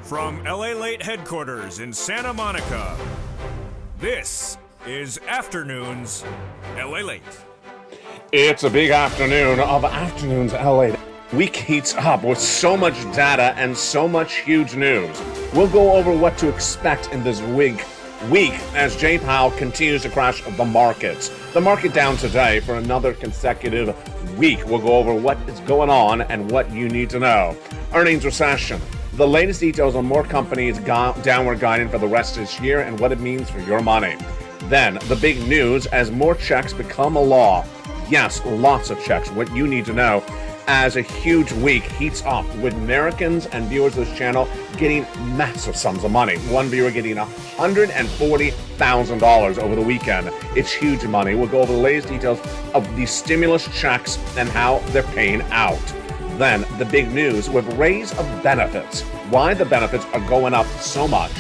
From LALATE headquarters in Santa Monica, this is Afternoons LALATE. It's a big afternoon of Afternoons LALATE. Week heats up with so much data and so much huge news. We'll go over what to expect in this week as Jay Powell continues to crash the markets. The market down today for another consecutive week. We'll go over what is going on and what you need to know. Earnings recession. The latest details on more companies downward guiding for the rest of this year and what it means for your money. Then, the big news as more checks become a law. Yes, lots of checks. What you need to know as a huge week heats up with Americans and viewers of this channel getting massive sums of money. One viewer getting $140,000 over the weekend. It's huge money. We'll go over the latest details of these stimulus checks and how they're paying out. Then, the big news with raise of benefits. Why the benefits are going up so much,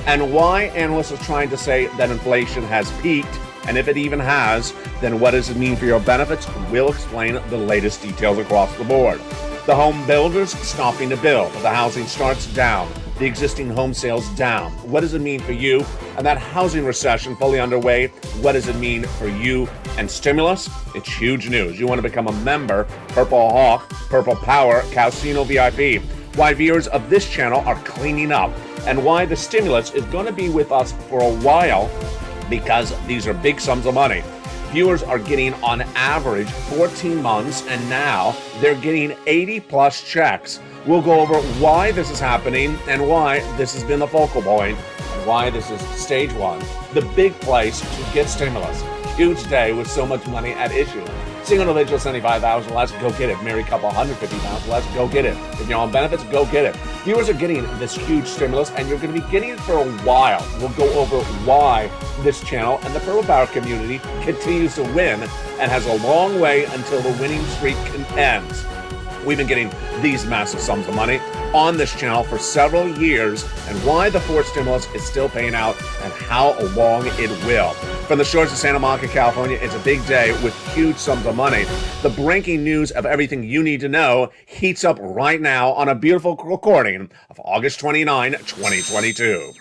and why analysts are trying to say that inflation has peaked, and if it even has, then what does it mean for your benefits? We'll explain the latest details across the board. The home builders stopping to build. The housing starts down. The existing home sales down. What does it mean for you? And that housing recession fully underway, what does it mean for you? And stimulus? It's huge news. You want to become a member, Purple Hawk, Purple Power, Casino VIP. Why viewers of this channel are cleaning up, and why the stimulus is going to be with us for a while, because these are big sums of money. Viewers are getting on average 14 months, and now they're getting 80 plus checks. We'll go over why this is happening and why this has been the focal point and why this is stage one, the big place to get stimulus. Huge day with so much money at issue. Single individual, $75,000 less, go get it. Married couple, $150,000 less, go get it. If you're on benefits, go get it. Viewers are getting this huge stimulus, and you're going to be getting it for a while. We'll go over why this channel and the Purple Power community continues to win and has a long way until the winning streak ends. We've been getting these massive sums of money on this channel for several years, and why the fourth stimulus is still paying out and how long it will. From the shores of Santa Monica, California, it's a big day with huge sums of money. The breaking news of everything you need to know heats up right now on a beautiful recording of August 29, 2022.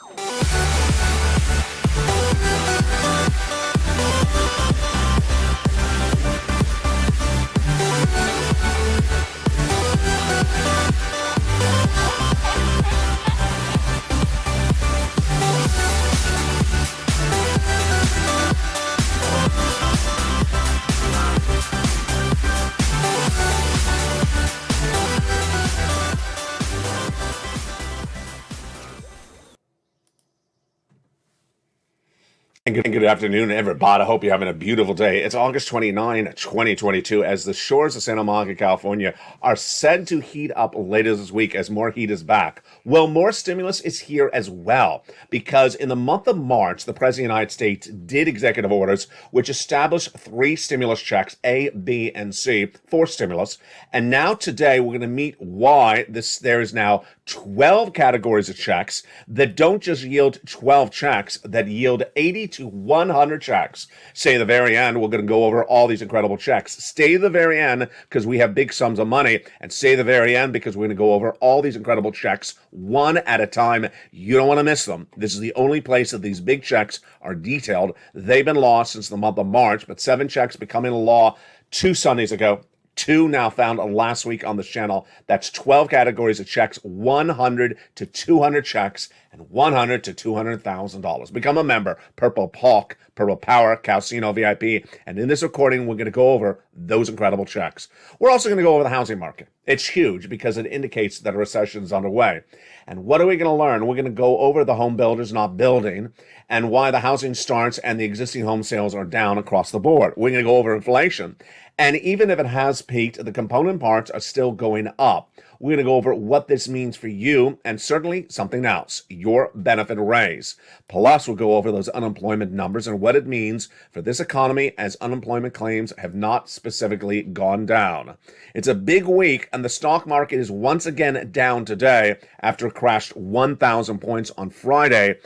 Good afternoon, everybody. I hope you're having a beautiful day. It's August 29, 2022, as the shores of Santa Monica, California are said to heat up later this week as more heat is back. Well, more stimulus is here as well, because in the month of March, the President of the United States did executive orders which established 3 stimulus checks, A, B, and C, for stimulus. And now today, we're going to meet why there is now 12 categories of checks that don't just yield 12 checks, that yield 80 to 100 checks. Stay to the very end. We're going to go over all these incredible checks. Stay to the very end because we have big sums of money, and stay to the very end because we're going to go over all these incredible checks one at a time. You don't want to miss them. This is the only place that these big checks are detailed. They've been lost since the month of March, but 7 checks becoming a law 2 Sundays ago. 2 now found last week on this channel. That's 12 categories of checks, 100 to 200 checks, and $100 to $200,000. Become a member, Purple Hawk, Purple Power, Casino VIP, and in this recording, we're going to go over those incredible checks. We're also going to go over the housing market. It's huge because it indicates that a recession is underway. And what are we going to learn? We're going to go over the home builders not building and why the housing starts and the existing home sales are down across the board. We're going to go over inflation. And even if it has peaked, the component parts are still going up. We're going to go over what this means for you and certainly something else, your benefit raise. Plus, we'll go over those unemployment numbers and what it means for this economy as unemployment claims have not specifically gone down. It's a big week, and the stock market is once again down today after it crashed 1,000 points on Friday.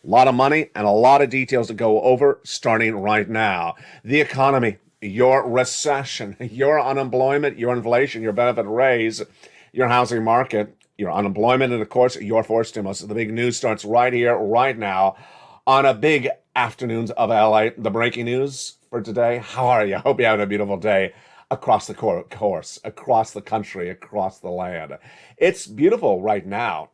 A lot of money and a lot of details to go over starting right now. The economy, your recession, your unemployment, your inflation, your benefit raise, your housing market, your unemployment, and of course, your forced stimulus. The big news starts right here, right now, on a big afternoons of LA. The breaking news for today. How are you? Hope you're having a beautiful day across the course, across the country, across the land. It's beautiful right now,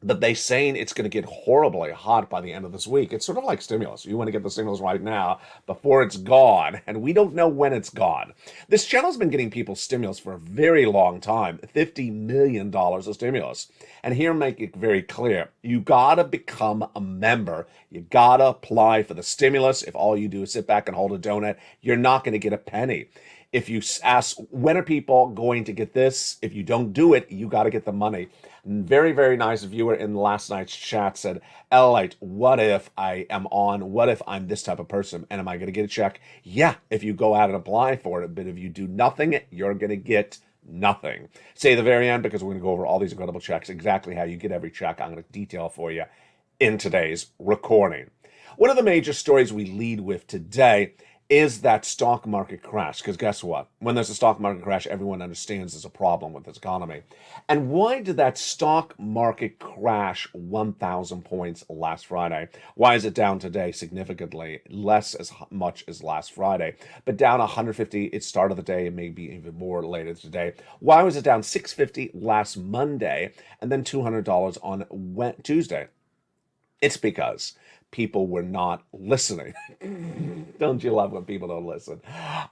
but they're saying it's going to get horribly hot by the end of this week. It's sort of like stimulus. You want to get the stimulus right now before it's gone, and we don't know when it's gone. This channel's been getting people stimulus for a very long time, $50 million of stimulus. And here, make it very clear, you got to become a member. You got to apply for the stimulus. If all you do is sit back and hold a donut, you're not going to get a penny. If you ask, when are people going to get this? If you don't do it, you got to get the money. Very, very nice viewer in last night's chat said, LALATE, what if I am on? What if I'm this type of person? And am I going to get a check? Yeah, if you go out and apply for it. But if you do nothing, you're going to get nothing. Say the very end, because we're going to go over all these incredible checks, exactly how you get every check. I'm going to detail for you in today's recording. One of the major stories we lead with today is that stock market crash. Because guess what? When there's a stock market crash, everyone understands there's a problem with this economy. And why did that stock market crash 1,000 points last Friday? Why is it down today significantly, less as much as last Friday, but down 150 it started the day and maybe even more later today? Why was it down 650 last Monday and then $200 on Tuesday? It's because people were not listening. Don't you love when people don't listen?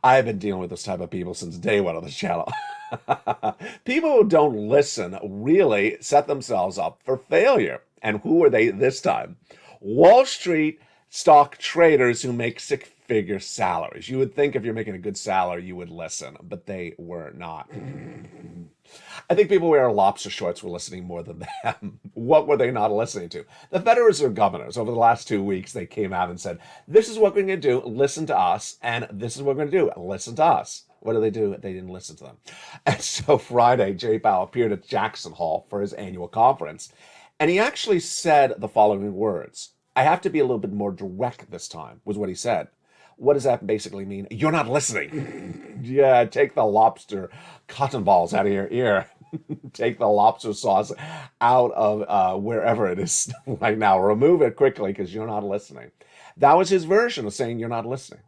I've been dealing with this type of people since day one of this channel. People who don't listen really set themselves up for failure. And who are they this time? Wall Street stock traders who make six-figure salaries. You would think if you're making a good salary, you would listen, but they were not. I think people wearing lobster shorts were listening more than them. What were they not listening to? The Federal Reserve governors, over the last 2 weeks, they came out and said, this is what we're going to do, listen to us, and this is what we're going to do, listen to us. What do? They didn't listen to them. And so Friday, Jay Powell appeared at Jackson Hole for his annual conference, and he actually said the following words. I have to be a little bit more direct this time, was what he said. What does that basically mean? You're not listening. Yeah, take the lobster cotton balls out of your ear. Take the lobster sauce out of wherever it is right now. Remove it quickly because you're not listening. That was his version of saying you're not listening.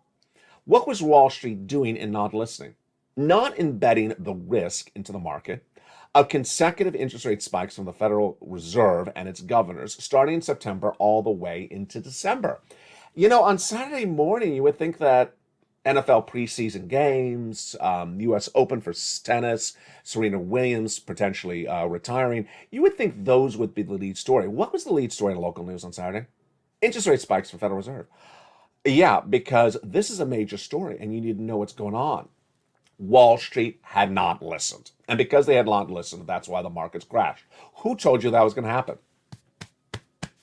What was Wall Street doing in not listening? Not embedding the risk into the market of consecutive interest rate spikes from the Federal Reserve and its governors starting in September all the way into December. You know, on Saturday morning, you would think that NFL preseason games, U.S. Open for tennis, Serena Williams potentially retiring, you would think those would be the lead story. What was the lead story in local news on Saturday? Interest rate spikes for Federal Reserve. Yeah, because this is a major story and you need to know what's going on. Wall Street had not listened. And because they had not listened, that's why the markets crashed. Who told you that was going to happen?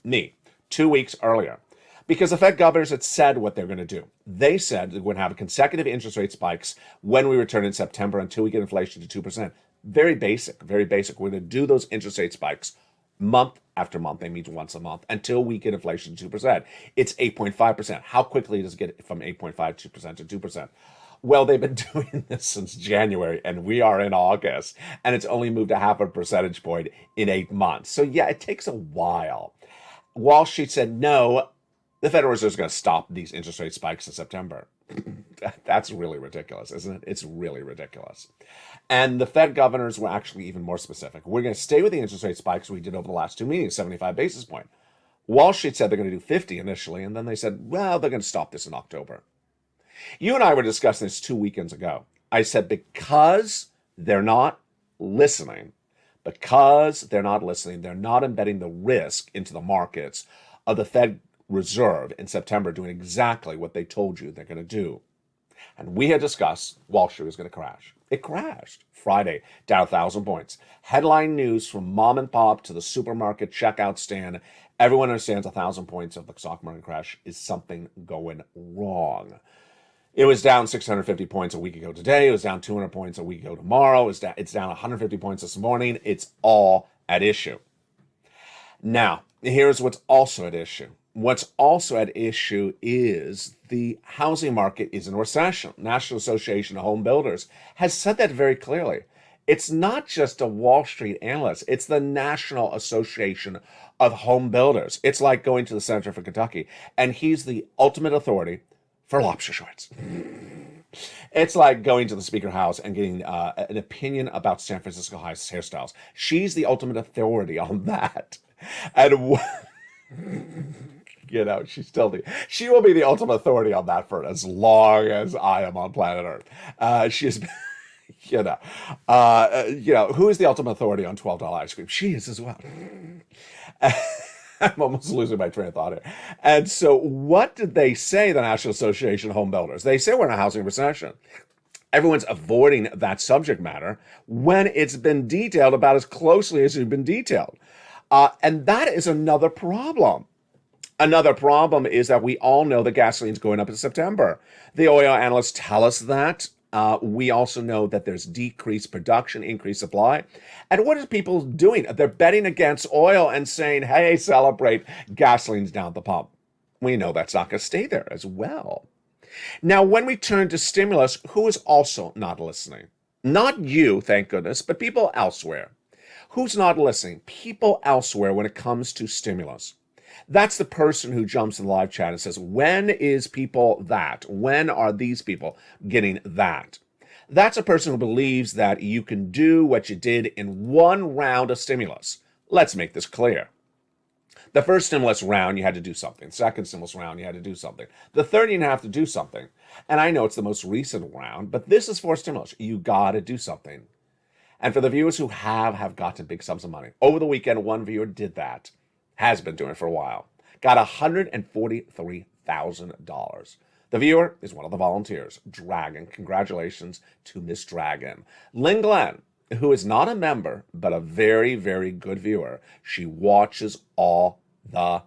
Me, 2 weeks earlier. Because the Fed governors had said what they're going to do. They said they're going to have consecutive interest rate spikes when we return in September until we get inflation to 2%. Very basic, very basic. We're going to do those interest rate spikes month after month. They meet once a month until we get inflation to 2%. It's 8.5%. How quickly does it get from 8.5% to 2%? Well, they've been doing this since January, and we are in August, and it's only moved a half a percentage point in 8 months. So yeah, it takes a while. Wall Street said, no, the Federal Reserve is going to stop these interest rate spikes in September. That's really ridiculous, isn't it? It's really ridiculous. And the Fed governors were actually even more specific. We're going to stay with the interest rate spikes we did over the last two meetings, 75 basis point. Wall Street said they're going to do 50 initially, and then they said, well, they're going to stop this in October. You and I were discussing this 2 weekends ago. I said, because they're not listening, they're not embedding the risk into the markets of the Fed Reserve in September doing exactly what they told you they're going to do. And we had discussed Wall Street was going to crash. It crashed Friday, down 1,000 points. Headline news from mom and pop to the supermarket checkout stand. Everyone understands 1,000 points of the stock market crash is something going wrong. It was down 650 points a week ago today. It was down 200 points a week ago tomorrow. It's down 150 points this morning. It's all at issue. Now, here's what's also at issue. What's also at issue is the housing market is in recession. National Association of Home Builders has said that very clearly. It's not just a Wall Street analyst, it's the National Association of Home Builders. It's like going to the senator for Kentucky, and he's the ultimate authority for lobster shorts. It's like going to the Speaker House and getting an opinion about San Francisco High hairstyles. She's the ultimate authority on that. And she will be the ultimate authority on that for as long as I am on planet Earth. She is, who is the ultimate authority on $12 ice cream? She is as well. I'm almost losing my train of thought here. And so what did they say, the National Association of Home Builders? They say we're in a housing recession. Everyone's avoiding that subject matter when it's been detailed about as closely as it's been detailed. And that is another problem. Another problem is that we all know that gasoline's going up in September. The oil analysts tell us that. We also know that there's decreased production, increased supply. And what are people doing? They're betting against oil and saying, hey, celebrate, gasoline's down at the pump. We know that's not going to stay there as well. Now, when we turn to stimulus, who is also not listening? Not you, thank goodness, but people elsewhere. Who's not listening? People elsewhere when it comes to stimulus. That's the person who jumps in the live chat and says, when is people that? When are these people getting that? That's a person who believes that you can do what you did in one round of stimulus. Let's make this clear. The first stimulus round, you had to do something. Second stimulus round, you had to do something. The third, you didn't have to do something. And I know it's the most recent round, but this is for stimulus. You got to do something. And for the viewers who have gotten big sums of money, over the weekend, one viewer did that. Has been doing it for a while. Got $143,000. The viewer is one of the volunteers, Dragon. Congratulations to Miss Dragon. Lynn Glenn, who is not a member, but a very, very good viewer. She watches all the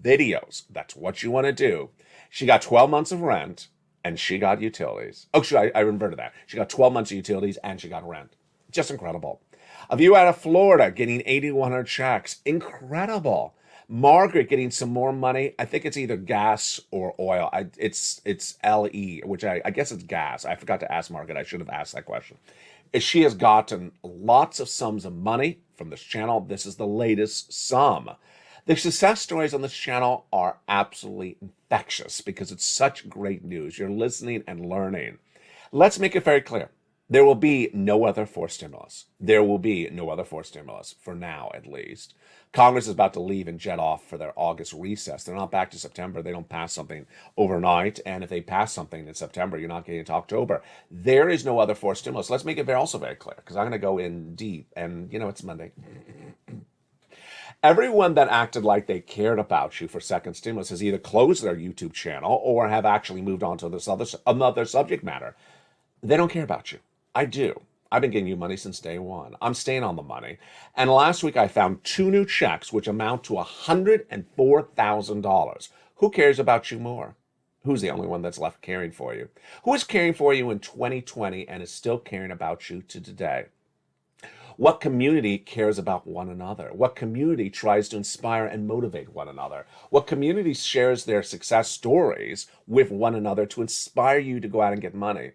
videos. That's what you want to do. She got 12 months of rent, and she got utilities. Oh, I inverted that. She got 12 months of utilities, and she got rent. Just incredible. A viewer out of Florida getting 8,100 checks. Incredible. Margaret getting some more money. I think it's either gas or oil. It's LE, which I guess it's gas. I forgot to ask Margaret. I should have asked that question. She has gotten lots of sums of money from this channel. This is the latest sum. The success stories on this channel are absolutely infectious because it's such great news. You're listening and learning. Let's make it very clear. There will be no other forced stimulus. There will be no other forced stimulus, for now at least. Congress is about to leave and jet off for their August recess. They're not back to September. They don't pass something overnight. And if they pass something in September, you're not getting to October. There is no other forced stimulus. Let's make it also very clear, because I'm going to go in deep. And, it's Monday. Everyone that acted like they cared about you for second stimulus has either closed their YouTube channel or have actually moved on to another subject matter. They don't care about you. I do. I've been getting you money since day one. I'm staying on the money. And last week I found 2 new checks which amount to $104,000. Who cares about you more? Who's the only one that's left caring for you? Who is caring for you in 2020 and is still caring about you to today? What community cares about one another? What community tries to inspire and motivate one another? What community shares their success stories with one another to inspire you to go out and get money?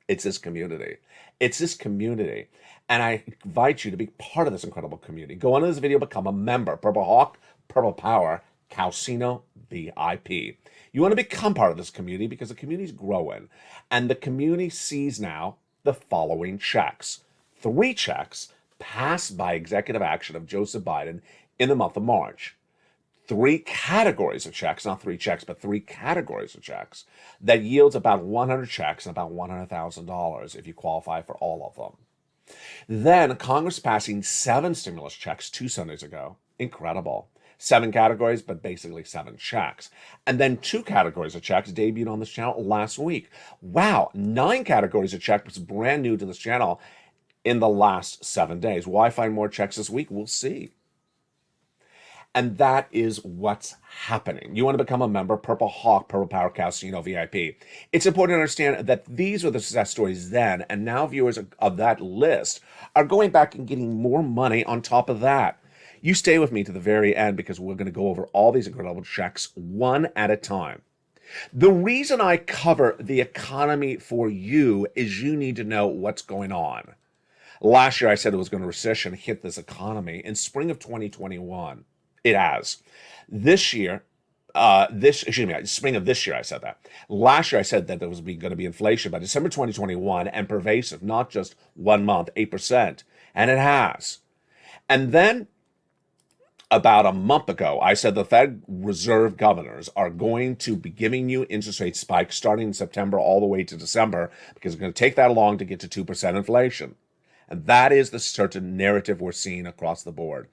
It's this community. It's this community. And I invite you to be part of this incredible community. Go on to this video, become a member. Purple Hawk, Purple Power, Calcino VIP. You want to become part of this community because the community is growing. And the community sees now the following checks. 3 checks passed by executive action of Joseph Biden in the month of March. 3 categories of checks, not 3 checks, but 3 categories of checks that yields about 100 checks and about $100,000 if you qualify for all of them. Then Congress passing 7 stimulus checks 2 Sundays ago. Incredible. 7 categories, but basically 7 checks. And then 2 categories of checks debuted on this channel last week. Wow, 9 categories of checks was brand new to this channel in the last 7 days. Why find more checks this week? We'll see. And that is what's happening. You want to become a member, Purple Hawk, Purple Power Casino VIP. It's important to understand that these were the success stories then, and now viewers of that list are going back and getting more money on top of that. You stay with me to the very end because we're going to go over all these incredible checks one at a time. The reason I cover the economy for you is you need to know what's going on. Last year, I said it was going to recession hit this economy. In spring of 2021, it has. This year, spring of this year, I said that. Last year, I said that there was going to be inflation by December 2021 and pervasive, not just 1 month, 8%. And it has. And then about a month ago, I said the Fed Reserve governors are going to be giving you interest rate spikes starting in September all the way to December because it's going to take that long to get to 2% inflation. And that is the certain narrative we're seeing across the board.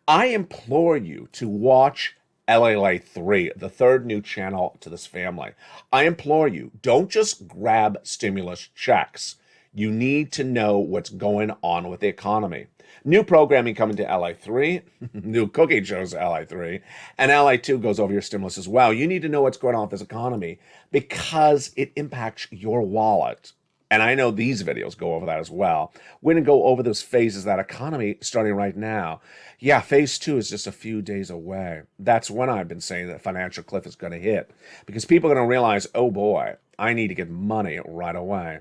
I implore you to watch LALATE 3, the third new channel to this family. I implore you, don't just grab stimulus checks. You need to know what's going on with the economy. New programming coming to LA3, new cooking shows to LA3, and LA2 goes over your stimulus as well. You need to know what's going on with this economy because it impacts your wallet. And I know these videos go over that as well. We're going to go over those phases of that economy starting right now. Yeah, phase 2 is just a few days away. That's when I've been saying that financial cliff is going to hit because people are going to realize, oh boy, I need to get money right away.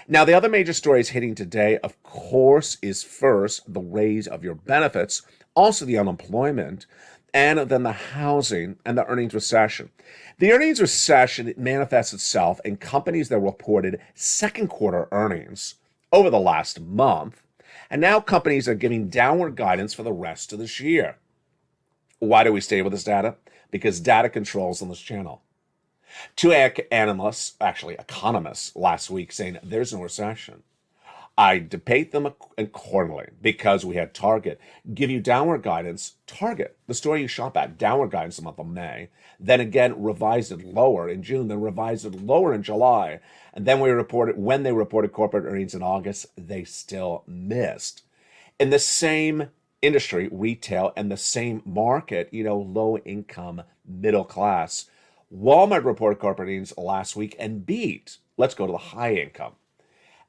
Now, the other major stories hitting today, of course, is first the raise of your benefits, also the unemployment, and then the housing and the earnings recession. The earnings recession, it manifests itself in companies that reported second quarter earnings over the last month, and now companies are giving downward guidance for the rest of this year. Why do we stay with this data? Because data controls on this channel. Two economists last week saying there's no recession. I debate them accordingly because we had Target give you downward guidance. Target, the store you shop at, downward guidance in the month of May, then again revised it lower in June, then revised it lower in July. And then when they reported corporate earnings in August, they still missed. In the same industry, retail, and the same market, low income, middle class, Walmart reported corporate earnings last week and beat. Let's go to the high income.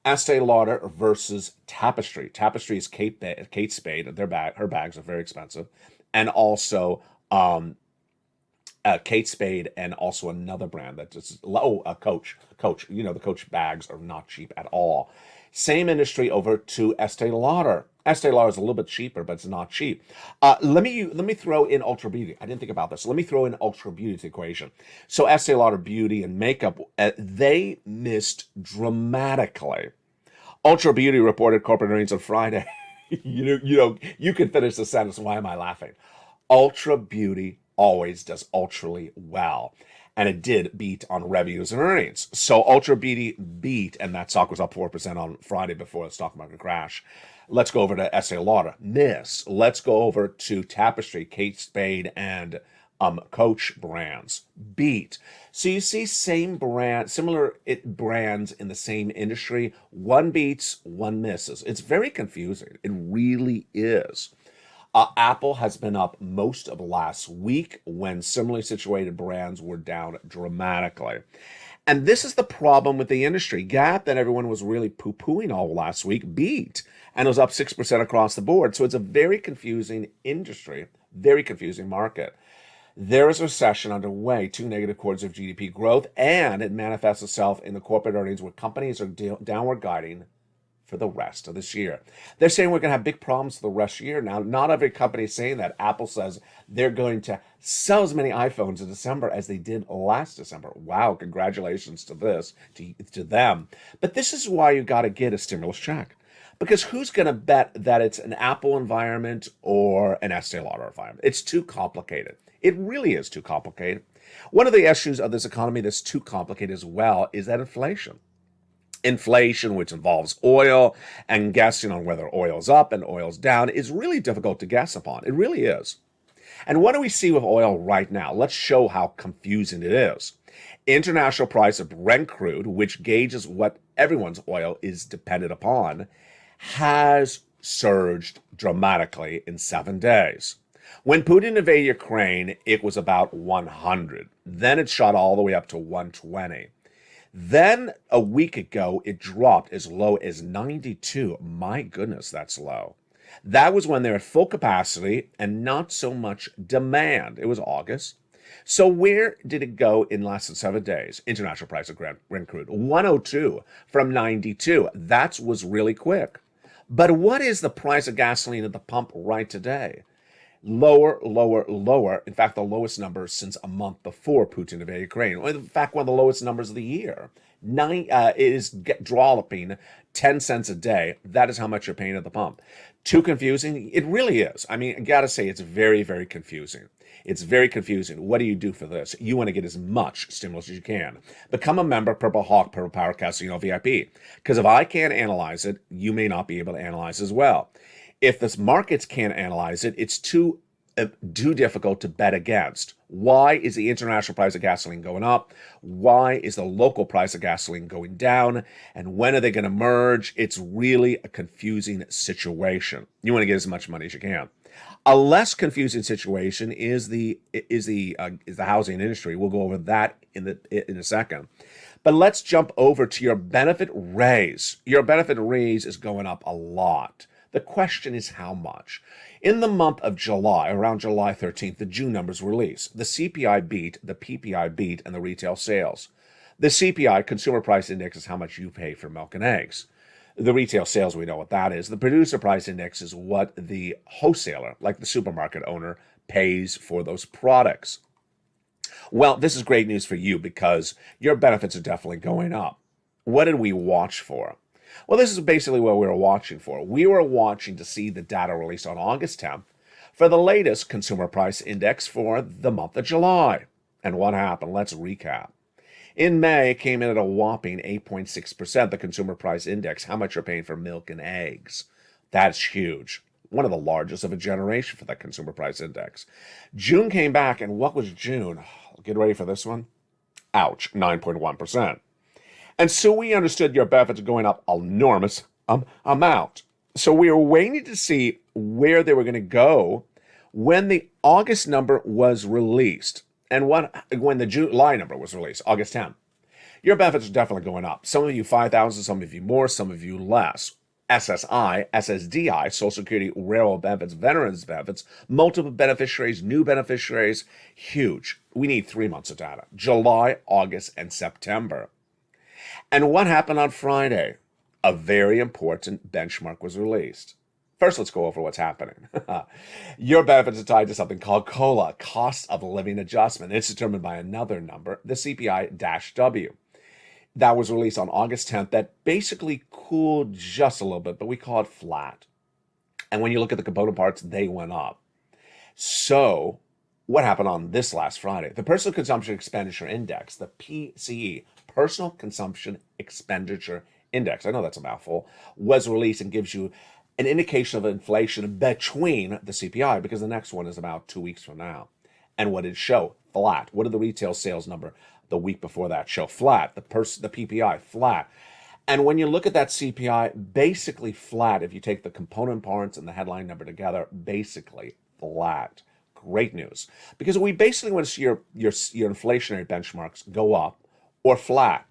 Estee Lauder versus Tapestry. Tapestry is Kate Spade. Her bags are very expensive. And also Kate Spade and also another brand that just, Coach. Coach, the Coach bags are not cheap at all. Same industry over to Estee Lauder. Estee Lauder is a little bit cheaper, but it's not cheap. Let me throw in Ultra Beauty. I didn't think about this. Let me throw in Ultra Beauty to the equation. So Estee Lauder Beauty and makeup, they missed dramatically. Ultra Beauty reported corporate earnings on Friday. You can finish the sentence. Why am I laughing? Ultra Beauty always does ultrally well. And it did beat on revenues and earnings. So Ultra Beauty beat, and that stock was up 4% on Friday before the stock market crash. Let's go over to Estee Lauder. Miss. Let's go over to Tapestry, Kate Spade, and Coach brands. Beat. So you see similar brands in the same industry. One beats, one misses. It's very confusing. It really is. Apple has been up most of last week when similarly situated brands were down dramatically. And this is the problem with the industry. Gap, that everyone was really poo-pooing all last week, beat. And it was up 6% across the board. So it's a very confusing industry, very confusing market. There is a recession underway, 2 negative quarters of GDP growth, and it manifests itself in the corporate earnings where companies are downward guiding for the rest of this year. They're saying we're going to have big problems for the rest of the year. Now, not every company is saying that. Apple says they're going to sell as many iPhones in December as they did last December. Wow, congratulations to them. But this is why you got to get a stimulus check. Because who's going to bet that it's an Apple environment or an Estee Lauder environment? It's too complicated. It really is too complicated. One of the issues of this economy that's too complicated as well is that inflation. Inflation, which involves oil, and guessing on whether oil's up and oil's down, is really difficult to guess upon. It really is. And what do we see with oil right now? Let's show how confusing it is. International price of Brent crude, which gauges what everyone's oil is dependent upon, has surged dramatically in 7 days. When Putin invaded Ukraine, it was about 100. Then it shot all the way up to 120. Then a week ago, it dropped as low as 92. My goodness, that's low. That was when they're at full capacity and not so much demand. It was August. So where did it go in less than 7 days? International price of Brent crude, 102 from 92. That was really quick. But what is the price of gasoline at the pump right today? Lower, lower, lower. In fact, the lowest number since a month before Putin invaded Ukraine. In fact, one of the lowest numbers of the year. It is dropping 10 cents a day. That is how much you're paying at the pump. Too confusing? It really is. I mean, I gotta say, it's very, very confusing. It's very confusing. What do you do for this? You want to get as much stimulus as you can. Become a member, Purple Hawk, Purple Power Casino VIP. Because if I can't analyze it, you may not be able to analyze as well. If the markets can't analyze it, it's too difficult to bet against. Why is the international price of gasoline going up? Why is the local price of gasoline going down? And when are they going to merge? It's really a confusing situation. You want to get as much money as you can. A less confusing situation is the housing industry. We'll go over that in a second. But let's jump over to your benefit raise. Your benefit raise is going up a lot. The question is how much. In the month of July, around July 13th, the June numbers were released. The CPI beat, the PPI beat, and the retail sales. The CPI, Consumer Price Index, is how much you pay for milk and eggs. The retail sales, we know what that is. The Producer Price Index is what the wholesaler, like the supermarket owner, pays for those products. Well, this is great news for you because your benefits are definitely going up. What did we watch for? Well, this is basically what we were watching for. We were watching to see the data released on August 10th for the latest Consumer Price Index for the month of July. And what happened? Let's recap. In May, it came in at a whopping 8.6%, the Consumer Price Index, how much you're paying for milk and eggs. That's huge. One of the largest of a generation for that Consumer Price Index. June came back, and what was June? Get ready for this one. Ouch, 9.1%. And so we understood your benefits are going up an enormous amount. So we were waiting to see where they were going to go when the August number was released. And when the July number was released, August 10th. Your benefits are definitely going up. Some of you 5,000, some of you more, some of you less. SSI, SSDI, Social Security, Railroad benefits, Veterans benefits, multiple beneficiaries, new beneficiaries, huge. We need 3 months of data, July, August, and September. And what happened on Friday? A very important benchmark was released. First, let's go over what's happening. Your benefits are tied to something called COLA, Cost of Living Adjustment. It's determined by another number, the CPI-W. That was released on August 10th. That basically cooled just a little bit, but we call it flat. And when you look at the component parts, they went up. So what happened on this last Friday? The Personal Consumption Expenditure Index, the PCE, Personal Consumption Expenditure Index, I know that's a mouthful, was released and gives you an indication of inflation between the CPI, because the next one is about 2 weeks from now. And what did it show? Flat. What did the retail sales number the week before that show? Flat. The PPI, flat. And when you look at that CPI, basically flat. If you take the component parts and the headline number together, basically flat. Great news. Because we basically want to see your inflationary benchmarks go up or flat.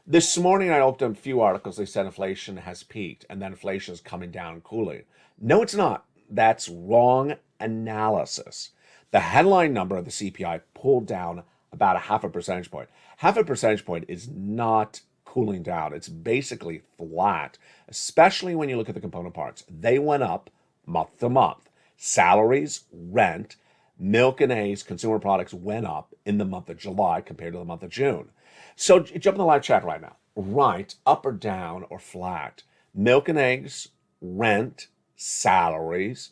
This morning, I looked at a few articles. They said inflation has peaked and then inflation is coming down, cooling. No, it's not. That's wrong analysis. The headline number of the CPI pulled down about a half a percentage point. Half a percentage point is not cooling down. It's basically flat, especially when you look at the component parts. They went up month to month. Salaries, rent, milk and eggs, consumer products went up in the month of July compared to the month of June. So jump in the live chat right now. Right, up or down or flat. Milk and eggs, rent, salaries.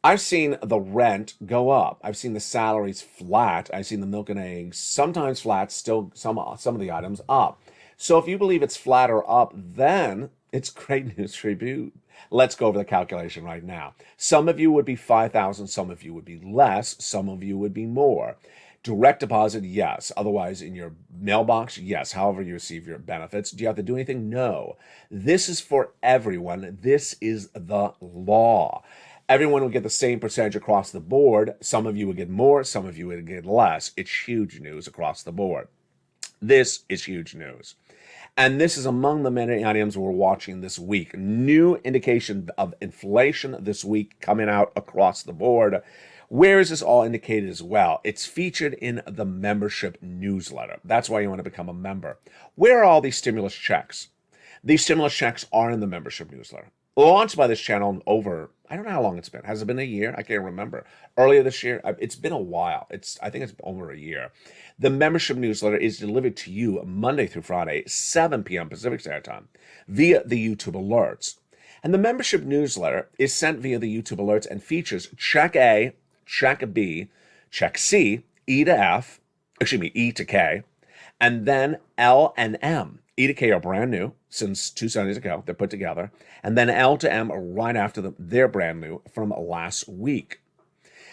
I've seen the rent go up. I've seen the salaries flat. I've seen the milk and eggs sometimes flat, still some of the items up. So if you believe it's flat or up, then it's great news for you. Let's go over the calculation right now. Some of you would be 5,000, some of you would be less, some of you would be more. Direct deposit, yes. Otherwise, in your mailbox, yes. However you receive your benefits. Do you have to do anything? No. This is for everyone. This is the law. Everyone will get the same percentage across the board. Some of you would get more, some of you would get less. It's huge news across the board. This is huge news. And this is among the many items we're watching this week. New indication of inflation this week coming out across the board. Where is this all indicated as well? It's featured in the membership newsletter. That's why you want to become a member. Where are all these stimulus checks? These stimulus checks are in the membership newsletter. launched by this channel over, I don't know how long it's been. Has it been a year? I can't remember. Earlier this year, it's been a while. I think it's over a year. The membership newsletter is delivered to you Monday through Friday, 7 p.m. Pacific Standard Time, via the YouTube alerts. And the membership newsletter is sent via the YouTube alerts and features check A, check B, check C, E to F, E to K, and then L and M. E to K are brand new since 2 Sundays ago. They're put together. And then L to M are right after them. They're brand new from last week.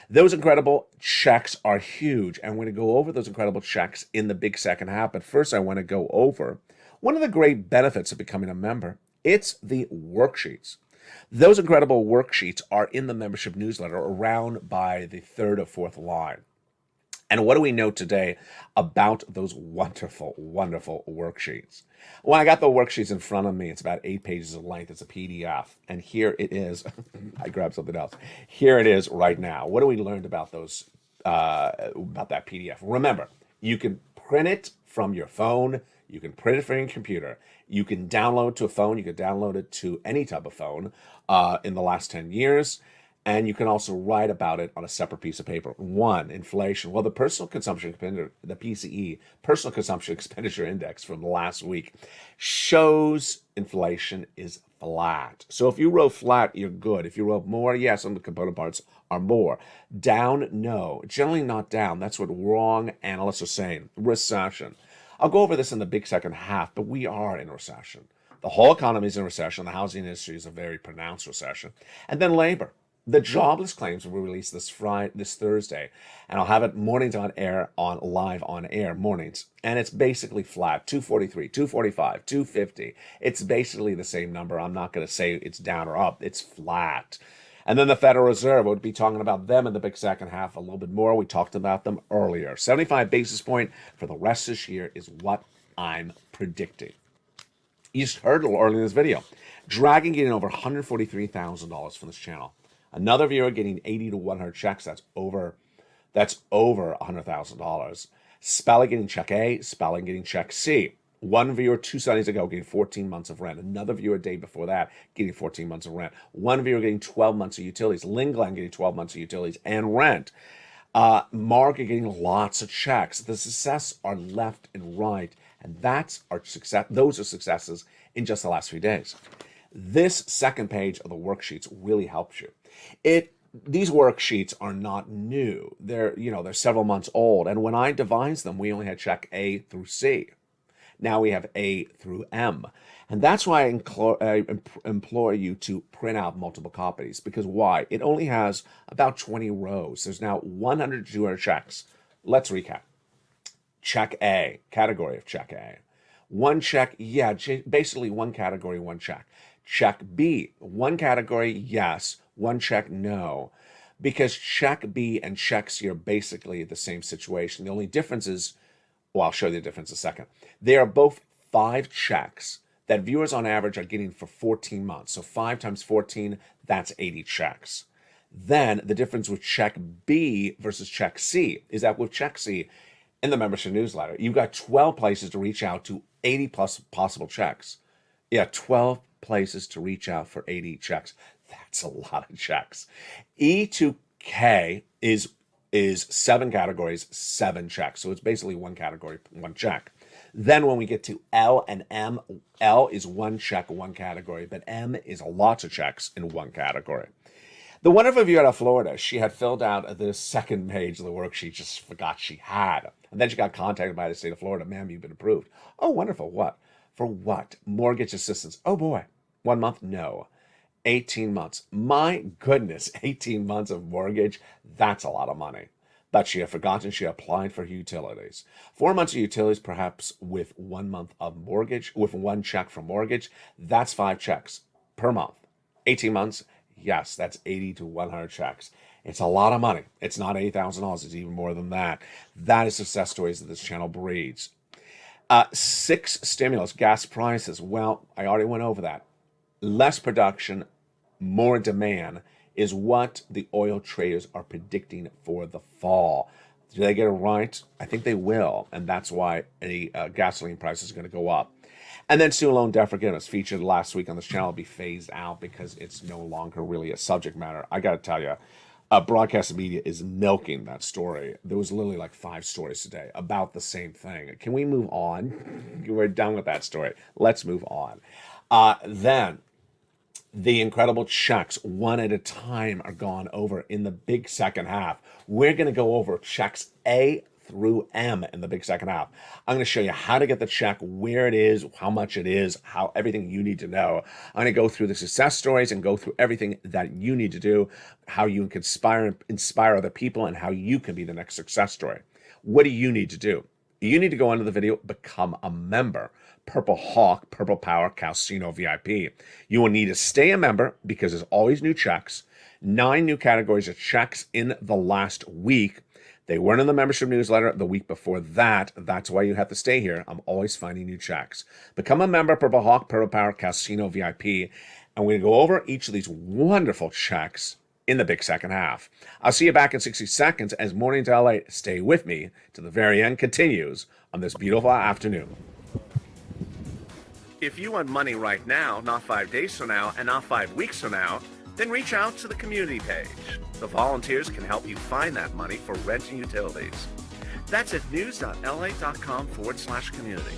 Those incredible checks are huge. And we're going to go over those incredible checks in the big second half. But first, I want to go over one of the great benefits of becoming a member. It's the worksheets. Those incredible worksheets are in the membership newsletter around by the third or fourth line. And what do we know today about those wonderful, wonderful worksheets? Well, I got the worksheets in front of me. It's about 8 pages of length. It's a PDF. And here it is. I grabbed something else. Here it is right now. What do we learned about those, about that PDF? Remember, you can print it from your phone. You can print it from your computer. You can download it to a phone. You can download it to any type of phone in the last 10 years. And you can also write about it on a separate piece of paper. One, inflation. Well, the personal consumption expenditure, the PCE, personal consumption expenditure index from last week shows inflation is flat. So if you wrote flat, you're good. If you wrote more, yes, some of the component parts are more. Down, no. Generally not down. That's what wrong analysts are saying. Recession. I'll go over this in the big second half, but we are in a recession. The whole economy is in recession. The housing industry is a very pronounced recession. And then labor. The jobless claims will be released this Thursday, and I'll have it mornings on air, live on air mornings, and it's basically flat, 243, 245, 250. It's basically the same number. I'm not going to say it's down or up. It's flat. And then the Federal Reserve, we'll be talking about them in the big second half a little bit more. We talked about them earlier. 75 basis point for the rest of this year is what I'm predicting. You just heard a little earlier in this video. Dragon getting over $143,000 from this channel. Another viewer getting 80 to 100 checks. That's over $100,000. Spelling getting check A, Spelling getting check C. One viewer 2 Sundays ago getting 14 months of rent. Another viewer a day before that getting 14 months of rent. One viewer getting 12 months of utilities. Lingland getting 12 months of utilities and rent. Mark getting lots of checks. The success are left and right, and that's our success. Those are successes in just the last few days. This second page of the worksheets really helps you. These worksheets are not new. They're several months old. And when I devised them, we only had check A through C. Now we have A through M. And that's why I implore you to print out multiple copies. Because why? It only has about 20 rows. There's now 100 to 200 checks. Let's recap. Check A, category of check A. One check, yeah, basically one category, one check. Check B, one category, yes. One check, no. Because check B and check C are basically the same situation. The only difference is, well, I'll show you the difference in a second. They are both 5 checks that viewers on average are getting for 14 months. So 5 times 14, that's 80 checks. Then the difference with check B versus check C is that with check C in the membership newsletter, you've got 12 places to reach out to 80 plus possible checks. Yeah, 12 places to reach out for 80 checks. That's a lot of checks. E to K is 7 categories, 7 checks. So it's basically one category, one check. Then when we get to L and M, L is one check, one category, but M is lots of checks in one category. The wonderful viewer out of Florida, she had filled out the second page of the worksheet, just forgot she had. And then she got contacted by the state of Florida. Ma'am, you've been approved. Oh, wonderful. What? For what? Mortgage assistance. Oh, boy. 1 month? No. 18 months. My goodness, 18 months of mortgage, that's a lot of money. But she had forgotten she applied for utilities. 4 months of utilities, perhaps with 1 month of mortgage, with one check for mortgage, that's 5 checks per month. 18 months, yes, that's 80 to 100 checks. It's a lot of money. It's not $80,000. It's even more than that. That is success stories that this channel breeds. 6 stimulus, gas prices. Well, I already went over that. Less production, more demand is what the oil traders are predicting for the fall. Do they get it right? I think they will, and that's why the gasoline price is going to go up. And then student loan debt forgiveness, featured last week on this channel, will be phased out because it's no longer really a subject matter. I got to tell you, broadcast media is milking that story. There was literally like 5 stories today about the same thing. Can we move on? We're done with that story. Let's move on. Then the incredible checks, one at a time, are gone over in the big second half. We're going to go over checks A through M in the big second half. I'm going to show you how to get the check, where it is, how much it is, how everything you need to know. I'm going to go through the success stories and go through everything that you need to do, how you can inspire other people, and how you can be the next success story. What do you need to do? You need to go under the video, become a member. Purple Hawk, Purple Power, Casino VIP. You will need to stay a member because there's always new checks. 9 new categories of checks in the last week. They weren't in the membership newsletter the week before that. That's why you have to stay here. I'm always finding new checks. Become a member, Purple Hawk, Purple Power, Casino VIP. And we're going to go over each of these wonderful checks in the big second half. I'll see you back in 60 seconds as Morning to LA. Stay with me to the very end continues on this beautiful afternoon. If you want money right now, not 5 days from now, and not 5 weeks from now, then reach out to the community page. The volunteers can help you find that money for rent and utilities. That's at news.la.com/community.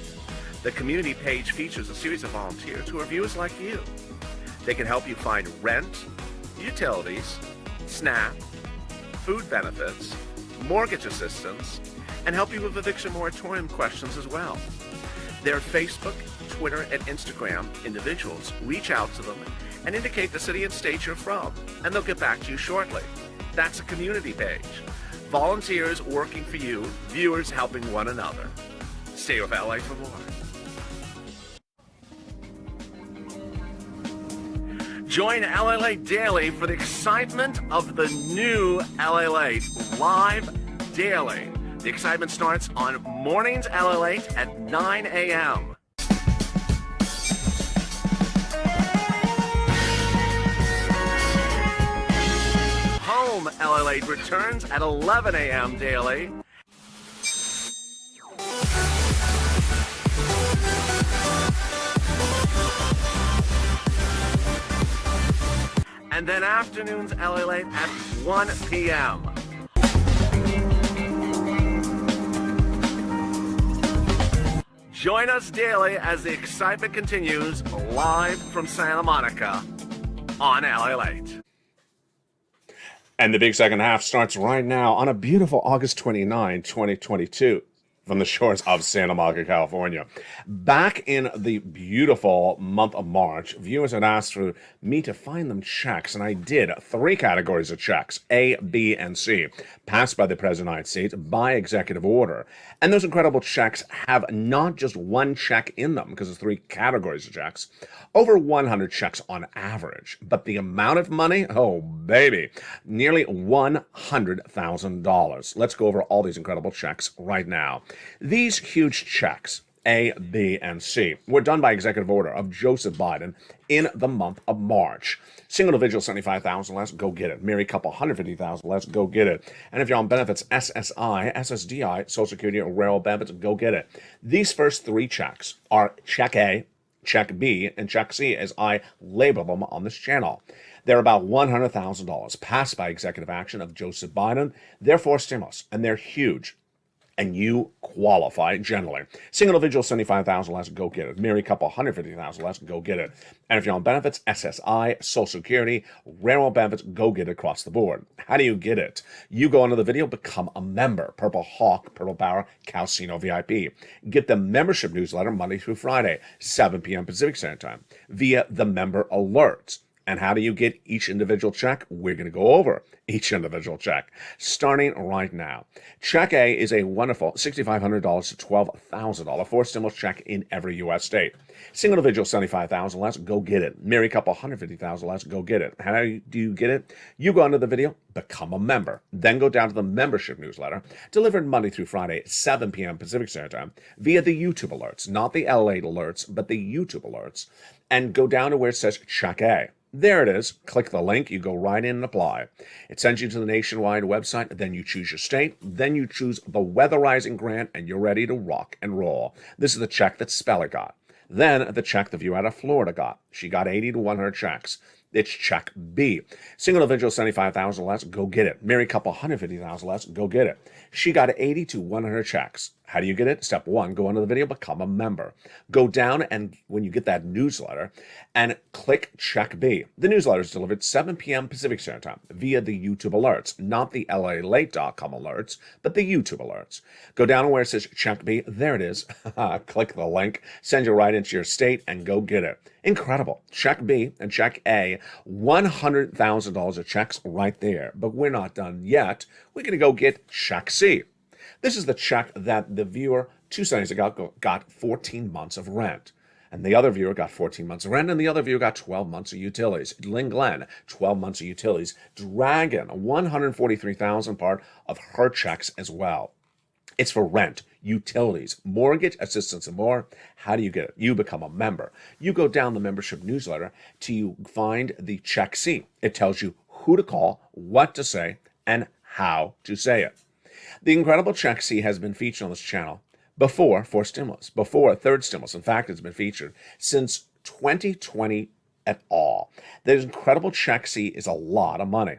The community page features a series of volunteers who are viewers like you. They can help you find rent, utilities, SNAP, food benefits, mortgage assistance, and help you with eviction moratorium questions as well. Their Facebook, Twitter, and Instagram individuals reach out to them and indicate the city and state you're from, and they'll get back to you shortly. That's a community page. Volunteers working for you, viewers helping one another. Stay with LA for more. Join LALATE Daily for the excitement of the new LALATE live daily. The excitement starts on mornings LALATE at 9 a.m. Home LALATE returns at 11 a.m. daily. And then afternoons LALATE at 1 p.m. Join us daily as the excitement continues live from Santa Monica on LALATE. And the big second half starts right now on a beautiful August 29, 2022. From the shores of Santa Monica, California. Back in the beautiful month of March, viewers had asked for me to find them checks, and I did. 3 categories of checks, A, B, and C, passed by the President of the United States by executive order. And those incredible checks have not just one check in them, because there's 3 categories of checks, over 100 checks on average. But the amount of money, oh baby, nearly $100,000. Let's go over all these incredible checks right now. These huge checks, A, B, and C, were done by executive order of Joseph Biden in the month of March. Single individual, $75,000 less, go get it. Married couple, $150,000 less, go get it. And if you're on benefits, SSI, SSDI, Social Security, or railroad benefits, go get it. These first 3 checks are Check A, Check B, and Check C, as I label them on this channel. They're about $100,000 passed by executive action of Joseph Biden. They're for stimulus, and they're huge. And you qualify generally. Single individual, $75,000 less, go get it. Married couple, $150,000 less, go get it. And if you're on benefits, SSI, Social Security, railroad benefits, go get it across the board. How do you get it? You go under the video, become a member. Purple Hawk, Purple Power, Casino VIP. Get the membership newsletter Monday through Friday, 7 p.m. Pacific Standard Time, via the member alerts. And how do you get each individual check? We're going to go over each individual check, starting right now. Check A is a wonderful $6,500 to $12,000 for stimulus check in every U.S. state. Single individual, $75,000 less, go get it. Married couple, $150,000 less, go get it. How do you get it? You go under the video, become a member. Then go down to the membership newsletter, delivered Monday through Friday, 7 p.m. Pacific Standard Time, via the YouTube alerts, not the LALATE alerts, but the YouTube alerts, and go down to where it says Check A. There it is. Click the link. You go right in and apply. It sends you to the nationwide website. Then you choose your state. Then you choose the weatherizing grant, and you're ready to rock and roll. This is the check that Speller got. Then the check the viewer out of Florida got. She got 80 to 100 checks. It's check B. Single individual, 75,000 less, go get it. Married couple, 150,000 less, go get it. She got 80 to 100 checks. How do you get it? Step 1, go under the video, become a member. Go down and when you get that newsletter and click check B. The newsletter is delivered 7 p.m. Pacific Standard Time via the YouTube alerts, not the LALATE.com alerts, but the YouTube alerts. Go down where it says check B. There it is. Click the link, send you right into your state and go get it. Incredible. Check B and check A, $100,000 of checks right there. But we're not done yet. We're going to go get check C. This is the check that the viewer 2 Sundays ago got 14 months of rent. And the other viewer got 14 months of rent, and the other viewer got 12 months of utilities. Lynn Glenn, 12 months of utilities. Dragon, 143,000 part of her checks as well. It's for rent, utilities, mortgage assistance, and more. How do you get it? You become a member. You go down the membership newsletter till you find the check C. It tells you who to call, what to say, and how to say it. The incredible check C has been featured on this channel before fourth stimulus, before third stimulus. In fact, it's been featured since 2020 at all. The incredible check C is a lot of money.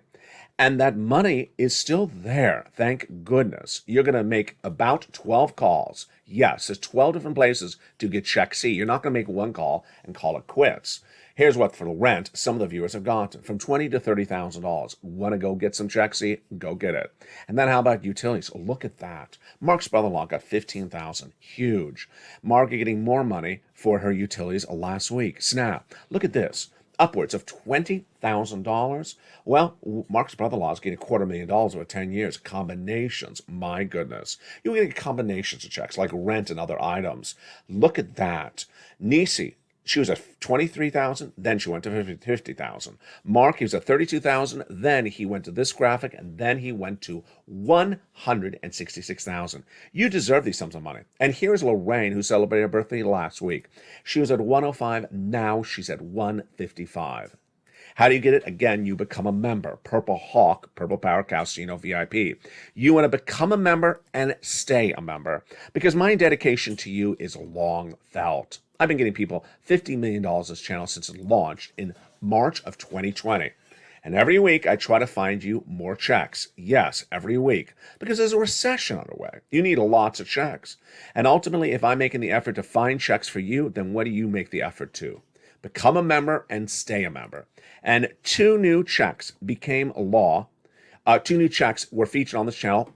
And that money is still there, thank goodness. You're going to make about 12 calls. Yes, there's 12 different places to get check C. You're not going to make one call and call it quits. Here's what for the rent some of the viewers have gotten, from $20,000 to $30,000. Want to go get some check C? Go get it. And then how about utilities? Look at that. Mark's brother-in-law got $15,000. Huge. Mark getting more money for her utilities last week. Snap. Look at this. Upwards of $20,000. Well, Mark's brother-in-law is getting $250,000 over 10 years. Combinations, my goodness. You're getting combinations of checks like rent and other items. Look at that. Nisi, she was at $23,000, then she went to $50,000. Mark, he was at $32,000, then he went to this graphic, and then he went to $166,000. You deserve these sums of money. And here's Lorraine, who celebrated her birthday last week. She was at 105, now she's at 155. How do you get it? Again, you become a member. Purple Hawk, Purple Power Casino VIP. You want to become a member and stay a member because my dedication to you is long felt. I've been getting people $50 million this channel since it launched in March of 2020. And every week I try to find you more checks. Yes, every week. Because there's a recession underway. You need lots of checks. And ultimately, if I'm making the effort to find checks for you, then what do you make the effort to? Become a member and stay a member. And 2 new checks became a law. 2 new checks were featured on this channel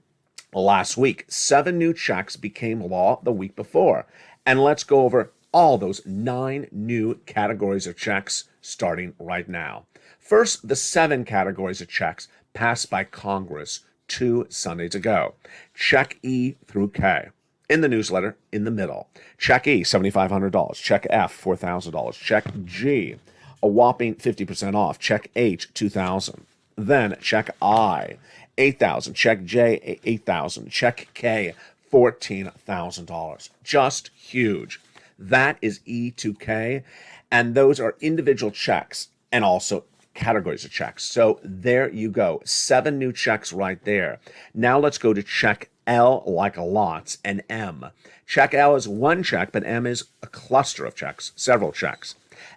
last week. 7 new checks became law the week before. And let's go over all those 9 new categories of checks starting right now. First, the 7 categories of checks passed by Congress 2 Sundays ago. Check E through K. In the newsletter, in the middle. Check E, $7,500. Check F, $4,000. Check G, a whopping 50% off. Check H, $2,000. Then check I, $8,000. Check J, $8,000. Check K, $14,000. Just huge. That is E to K, and those are individual checks and also categories of checks. So there you go. 7 new checks right there. Now let's go to check L, like a lots, and M. Check L is 1 check, but M is a cluster of checks, several checks.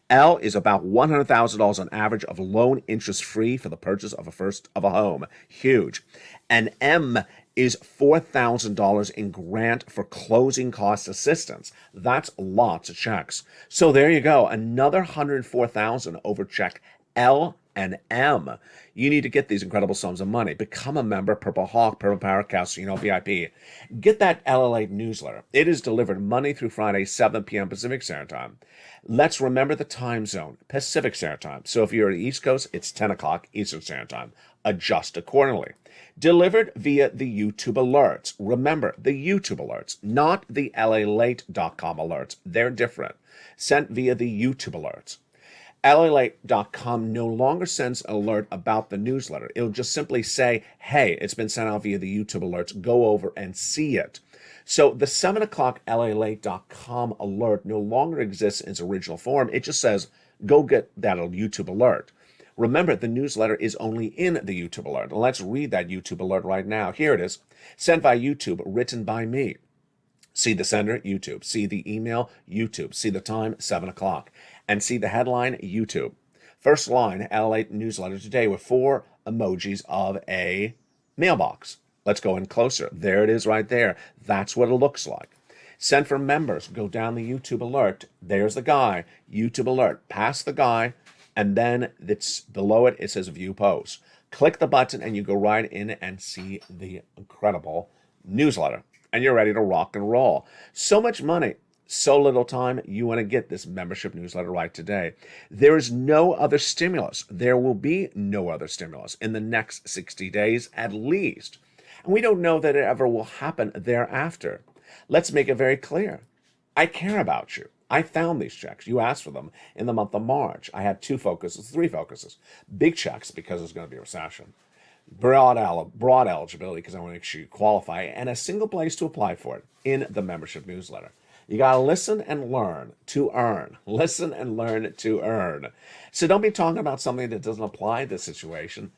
L is about $100,000 on average of loan interest free for the purchase of a home. Huge. And M is $4,000 in grant for closing cost assistance. That's lots of checks. So there you go. Another $104,000 over check L and M. You need to get these incredible sums of money. Become a member, Purple Hawk, Purple Power Casino VIP. Get that LALATE newsletter. It is delivered Monday through Friday, 7 p.m. Pacific Standard Time. Let's remember the time zone, Pacific Standard Time. So if you're at the East Coast, it's 10 o'clock Eastern Standard Time. Adjust accordingly. Delivered via the YouTube alerts. Remember, the YouTube alerts, not the LALATE.com alerts. They're different. Sent via the YouTube alerts. LALATE.com no longer sends an alert about the newsletter. It'll just simply say, hey, it's been sent out via the YouTube alerts. Go over and see it. So the 7 o'clock LALATE.com alert no longer exists in its original form. It just says, go get that YouTube alert. Remember, the newsletter is only in the YouTube alert. Let's read that YouTube alert right now. Here it is. Sent by YouTube, written by me. See the sender, YouTube. See the email, YouTube. See the time, 7 o'clock. And see the headline, YouTube. First line, LALATE newsletter today with 4 emojis of a mailbox. Let's go in closer. There it is right there. That's what it looks like. Send for members. Go down the YouTube alert. There's the guy. YouTube alert. Pass the guy. And then it's below it, it says view post. Click the button and you go right in and see the incredible newsletter. And you're ready to rock and roll. So much money, so little time. You want to get this membership newsletter right today. There is no other stimulus. There will be no other stimulus in the next 60 days at least. And we don't know that it ever will happen thereafter. Let's make it very clear. I care about you. I found these checks. You asked for them in the month of March. I had 3 focuses. Big checks because there's going to be a recession. Broad eligibility because I want to make sure you qualify, and a single place to apply for it in the membership newsletter. You got to listen and learn to earn. Listen and learn to earn. So don't be talking about something that doesn't apply to the situation.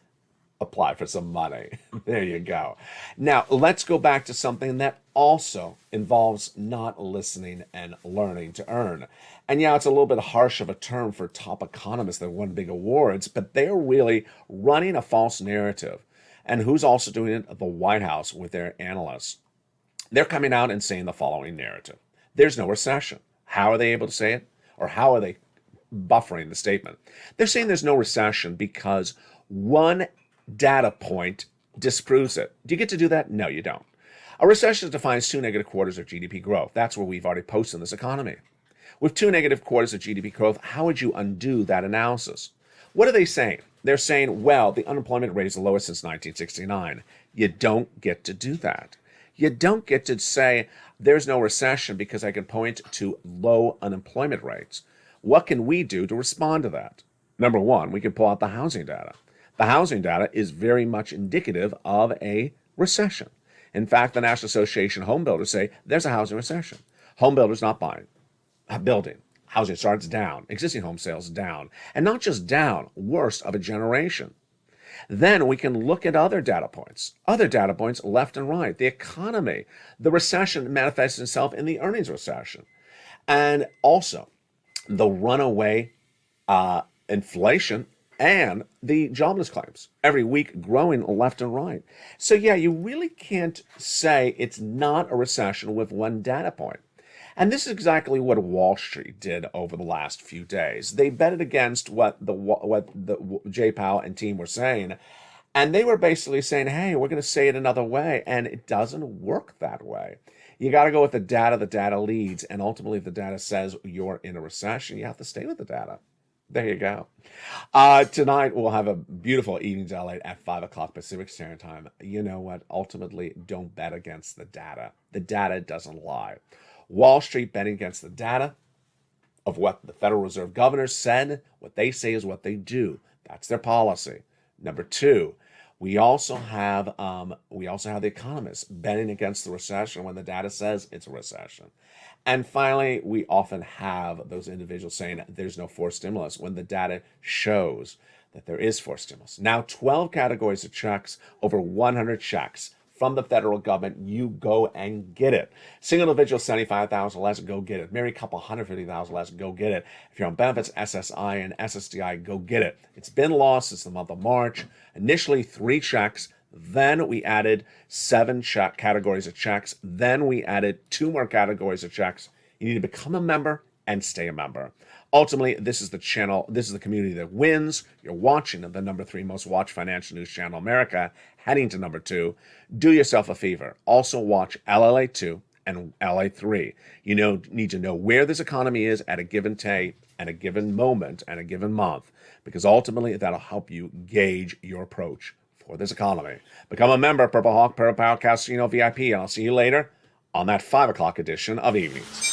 Apply for some money. There you go. Now, let's go back to something that also involves not listening and learning to earn. And yeah, it's a little bit harsh of a term for top economists that won big awards, but they're really running a false narrative. And who's also doing it? The White House with their analysts. They're coming out and saying the following narrative. There's no recession. How are they able to say it? Or how are they buffering the statement? They're saying there's no recession because one data point disproves it. Do you get to do that? No, you don't. A recession defines 2 negative quarters of GDP growth. That's what we've already posted in this economy. With 2 negative quarters of GDP growth, how would you undo that analysis? What are they saying? They're saying, well, the unemployment rate is the lowest since 1969. You don't get to do that. You don't get to say there's no recession because I can point to low unemployment rates. What can we do to respond to that? Number one, we can pull out the housing data. The housing data is very much indicative of a recession. In fact, the National Association of Home Builders say there's a housing recession. Home builders not buying, building. Housing starts down, existing home sales down, and not just down, worst of a generation. Then we can look at other data points left and right. The economy, the recession manifests itself in the earnings recession. And also the runaway inflation and the jobless claims every week growing left and right. So yeah, you really can't say it's not a recession with one data point. And this is exactly what Wall Street did over the last few days. They betted against what the Jay Powell and team were saying, and they were basically saying, hey, we're going to say it another way, and it doesn't work that way. You got to go with the data leads, and ultimately if the data says you're in a recession, you have to stay with the data. There you go. Tonight, we'll have a beautiful evening LA at 5 o'clock Pacific Standard Time. You know what? Ultimately, don't bet against the data. The data doesn't lie. Wall Street betting against the data of what the Federal Reserve governor said. What they say is what they do. That's their policy. Number two, we also have the economists betting against the recession when the data says it's a recession. And finally, we often have those individuals saying there's no forced stimulus when the data shows that there is forced stimulus. Now, 12 categories of checks, over 100 checks from the federal government. You go and get it. Single individual, $75,000 less, go get it. Married couple, $150,000 less, go get it. If you're on benefits, SSI and SSDI, go get it. It's been lost since the month of March. Initially, 3 checks. Then we added 7 categories of checks. Then we added 2 more categories of checks. You need to become a member and stay a member. Ultimately, this is the channel, this is the community that wins. You're watching the number 3 most watched financial news channel in America, heading to number 2. Do yourself a favor. Also watch LLA 2 and LA 3. You need to know where this economy is at a given day, at a given moment, and a given month, because ultimately that'll help you gauge your approach for this economy. Become a member, Purple Hawk, Purple Power Casino VIP, and I'll see you later on that 5 o'clock edition of Evenings.